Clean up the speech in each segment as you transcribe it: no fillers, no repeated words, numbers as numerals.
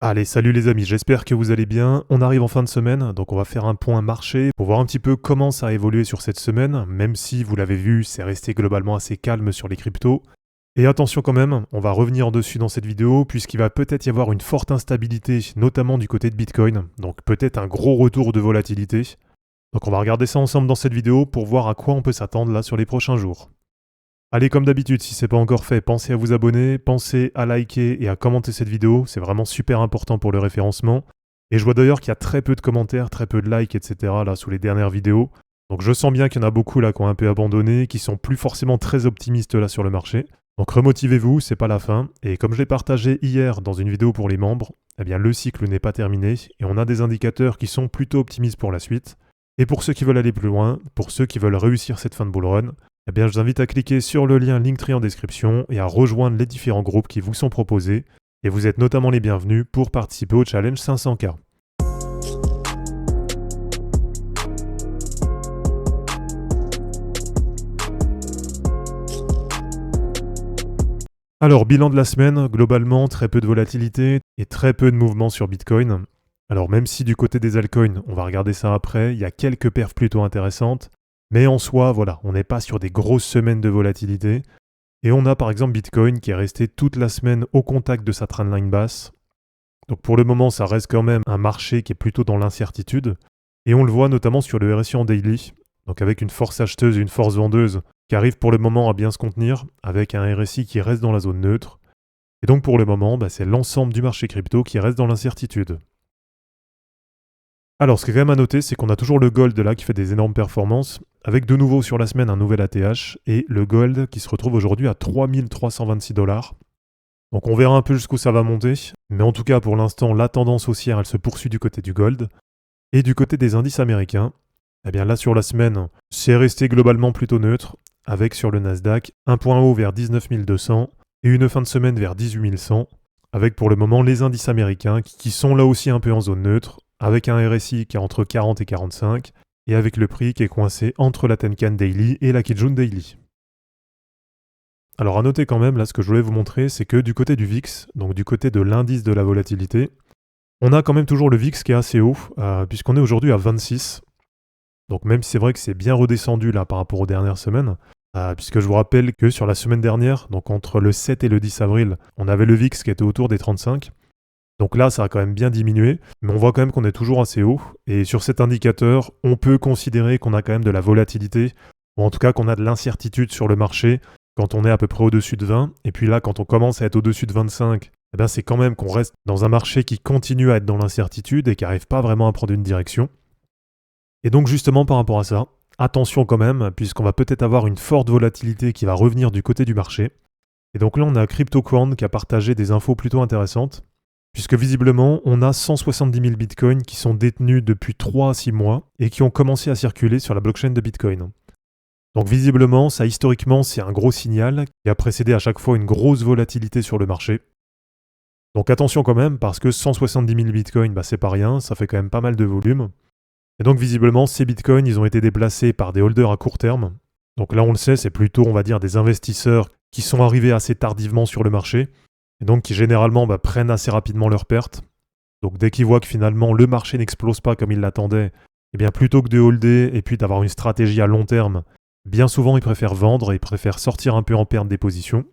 Allez, salut les amis, j'espère que vous allez bien. On arrive en fin de semaine, donc on va faire un point marché pour voir un petit peu comment ça a évolué sur cette semaine, même si vous l'avez vu, c'est resté globalement assez calme sur les cryptos. Et attention quand même, on va revenir dessus dans cette vidéo, puisqu'il va peut-être y avoir une forte instabilité, notamment du côté de Bitcoin, donc peut-être un gros retour de volatilité. Donc on va regarder ça ensemble dans cette vidéo pour voir à quoi on peut s'attendre là sur les prochains jours. Allez, comme d'habitude, si ce n'est pas encore fait, pensez à vous abonner, pensez à liker et à commenter cette vidéo, c'est vraiment super important pour le référencement. Et je vois d'ailleurs qu'il y a très peu de commentaires, très peu de likes, etc. là sous les dernières vidéos. Donc je sens bien qu'il y en a beaucoup là qui ont un peu abandonné, qui sont plus forcément très optimistes là sur le marché. Donc remotivez-vous, c'est pas la fin. Et comme je l'ai partagé hier dans une vidéo pour les membres, eh bien le cycle n'est pas terminé et on a des indicateurs qui sont plutôt optimistes pour la suite. Et pour ceux qui veulent aller plus loin, pour ceux qui veulent réussir cette fin de bull run, eh bien, je vous invite à cliquer sur le lien Linktree en description et à rejoindre les différents groupes qui vous sont proposés. Et vous êtes notamment les bienvenus pour participer au challenge 500K. Alors, bilan de la semaine, globalement, très peu de volatilité et très peu de mouvements sur Bitcoin. Alors, même si du côté des altcoins, on va regarder ça après, il y a quelques perfs plutôt intéressantes. Mais en soi, voilà, on n'est pas sur des grosses semaines de volatilité. Et on a par exemple Bitcoin qui est resté toute la semaine au contact de sa trendline basse. Donc pour le moment, ça reste quand même un marché qui est plutôt dans l'incertitude. Et on le voit notamment sur le RSI en daily, donc avec une force acheteuse et une force vendeuse qui arrivent pour le moment à bien se contenir, avec un RSI qui reste dans la zone neutre. Et donc pour le moment, c'est l'ensemble du marché crypto qui reste dans l'incertitude. Alors, ce qui est quand même à noter, c'est qu'on a toujours le gold là qui fait des énormes performances, avec de nouveau sur la semaine un nouvel ATH, et le gold qui se retrouve aujourd'hui à 3326$. Donc on verra un peu jusqu'où ça va monter, mais en tout cas pour l'instant, la tendance haussière, elle se poursuit du côté du gold. Et du côté des indices américains, eh bien là sur la semaine, c'est resté globalement plutôt neutre, avec sur le Nasdaq un point haut vers 19200 et une fin de semaine vers 18100, avec pour le moment les indices américains qui sont là aussi un peu en zone neutre, avec un RSI qui est entre 40 et 45, et avec le prix qui est coincé entre la Tenkan Daily et la Kijun Daily. Alors à noter quand même, là ce que je voulais vous montrer, c'est que du côté du VIX, donc du côté de l'indice de la volatilité, on a quand même toujours le VIX qui est assez haut, puisqu'on est aujourd'hui à 26. Donc même si c'est vrai que c'est bien redescendu là par rapport aux dernières semaines, puisque je vous rappelle que sur la semaine dernière, donc entre le 7 et le 10 avril, on avait le VIX qui était autour des 35. Donc là, ça a quand même bien diminué, mais on voit quand même qu'on est toujours assez haut. Et sur cet indicateur, on peut considérer qu'on a quand même de la volatilité, ou en tout cas qu'on a de l'incertitude sur le marché quand on est à peu près au-dessus de 20. Et puis là, quand on commence à être au-dessus de 25, eh bien c'est quand même qu'on reste dans un marché qui continue à être dans l'incertitude et qui n'arrive pas vraiment à prendre une direction. Et donc justement par rapport à ça, attention quand même, puisqu'on va peut-être avoir une forte volatilité qui va revenir du côté du marché. Et donc là, on a CryptoQuant qui a partagé des infos plutôt intéressantes, puisque visiblement, on a 170 000 bitcoins qui sont détenus depuis 3 à 6 mois et qui ont commencé à circuler sur la blockchain de Bitcoin. Donc visiblement, ça historiquement, c'est un gros signal qui a précédé à chaque fois une grosse volatilité sur le marché. Donc attention quand même, parce que 170 000 bitcoins, c'est pas rien, ça fait quand même pas mal de volume. Et donc visiblement, ces bitcoins, ils ont été déplacés par des holders à court terme. Donc là, on le sait, c'est plutôt, on va dire, des investisseurs qui sont arrivés assez tardivement sur le marché, et donc qui généralement prennent assez rapidement leurs pertes. Donc dès qu'ils voient que finalement le marché n'explose pas comme ils l'attendaient, eh bien plutôt que de holder et puis d'avoir une stratégie à long terme, bien souvent ils préfèrent vendre et ils préfèrent sortir un peu en perte des positions.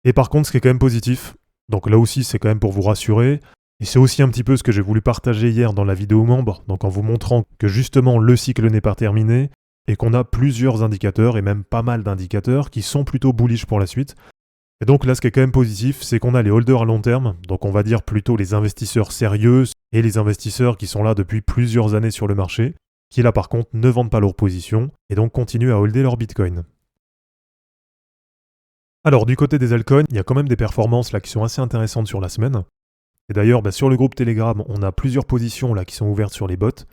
Et par contre, ce qui est quand même positif, donc là aussi c'est quand même pour vous rassurer, et c'est aussi un petit peu ce que j'ai voulu partager hier dans la vidéo membre, donc en vous montrant que justement le cycle n'est pas terminé, et qu'on a plusieurs indicateurs, et même pas mal d'indicateurs, qui sont plutôt bullish pour la suite. Et donc là, ce qui est quand même positif, c'est qu'on a les holders à long terme, donc on va dire plutôt les investisseurs sérieux et les investisseurs qui sont là depuis plusieurs années sur le marché, qui là par contre ne vendent pas leur position et donc continuent à holder leur Bitcoin. Alors du côté des altcoins, il y a quand même des performances là qui sont assez intéressantes sur la semaine. Et d'ailleurs, sur le groupe Telegram, on a plusieurs positions là qui sont ouvertes sur les bots.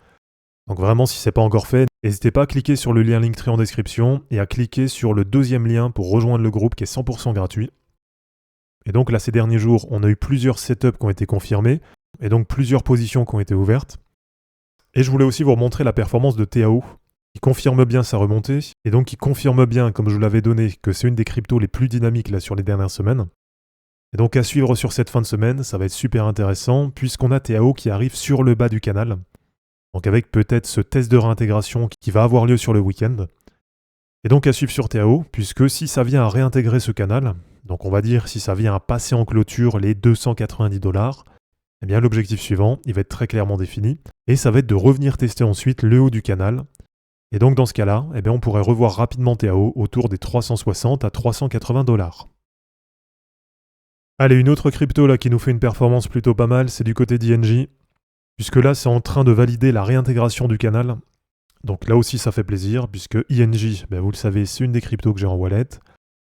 Donc vraiment, si ce n'est pas encore fait, n'hésitez pas à cliquer sur le lien Linktree en description et à cliquer sur le deuxième lien pour rejoindre le groupe qui est 100% gratuit. Et donc là, ces derniers jours, on a eu plusieurs setups qui ont été confirmés, et donc plusieurs positions qui ont été ouvertes. Et je voulais aussi vous remontrer la performance de TAO, qui confirme bien sa remontée, et donc qui confirme bien, comme je vous l'avais donné, que c'est une des cryptos les plus dynamiques là sur les dernières semaines. Et donc à suivre sur cette fin de semaine, ça va être super intéressant puisqu'on a TAO qui arrive sur le bas du canal. Donc avec peut-être ce test de réintégration qui va avoir lieu sur le week-end. Et donc à suivre sur TAO, puisque si ça vient à réintégrer ce canal, donc on va dire si ça vient à passer en clôture les 290$, eh bien l'objectif suivant, il va être très clairement défini, et ça va être de revenir tester ensuite le haut du canal. Et donc dans ce cas-là, eh bien on pourrait revoir rapidement TAO autour des 360 à 380$. Allez, une autre crypto là qui nous fait une performance plutôt pas mal, c'est du côté d'INJ, puisque là c'est en train de valider la réintégration du canal. Donc là aussi ça fait plaisir, puisque INJ, vous le savez, c'est une des cryptos que j'ai en wallet.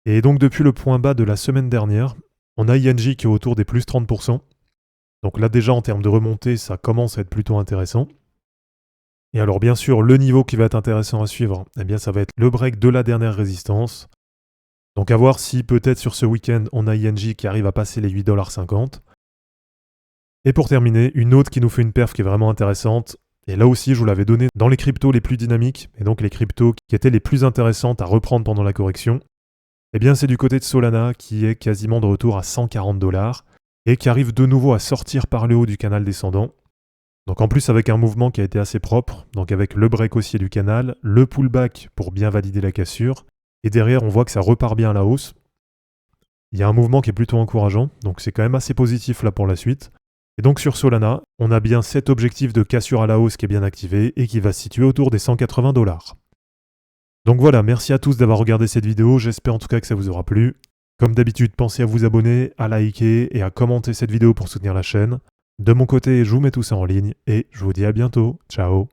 Et donc depuis le point bas de la semaine dernière, on a INJ qui est autour des plus 30%. Donc là déjà en termes de remontée, ça commence à être plutôt intéressant. Et alors bien sûr, le niveau qui va être intéressant à suivre, eh bien ça va être le break de la dernière résistance. Donc à voir si peut-être sur ce week-end, on a INJ qui arrive à passer les 8,50$. Et pour terminer, une autre qui nous fait une perf qui est vraiment intéressante. Et là aussi, je vous l'avais donné dans les cryptos les plus dynamiques, et donc les cryptos qui étaient les plus intéressantes à reprendre pendant la correction. Eh bien, c'est du côté de Solana qui est quasiment de retour à 140$ et qui arrive de nouveau à sortir par le haut du canal descendant. Donc en plus avec un mouvement qui a été assez propre, donc avec le break haussier du canal, le pullback pour bien valider la cassure, et derrière on voit que ça repart bien à la hausse. Il y a un mouvement qui est plutôt encourageant, donc c'est quand même assez positif là pour la suite. Et donc sur Solana, on a bien cet objectif de cassure à la hausse qui est bien activé et qui va se situer autour des 180$. Donc voilà, merci à tous d'avoir regardé cette vidéo, j'espère en tout cas que ça vous aura plu. Comme d'habitude, pensez à vous abonner, à liker et à commenter cette vidéo pour soutenir la chaîne. De mon côté, je vous mets tout ça en ligne et je vous dis à bientôt. Ciao.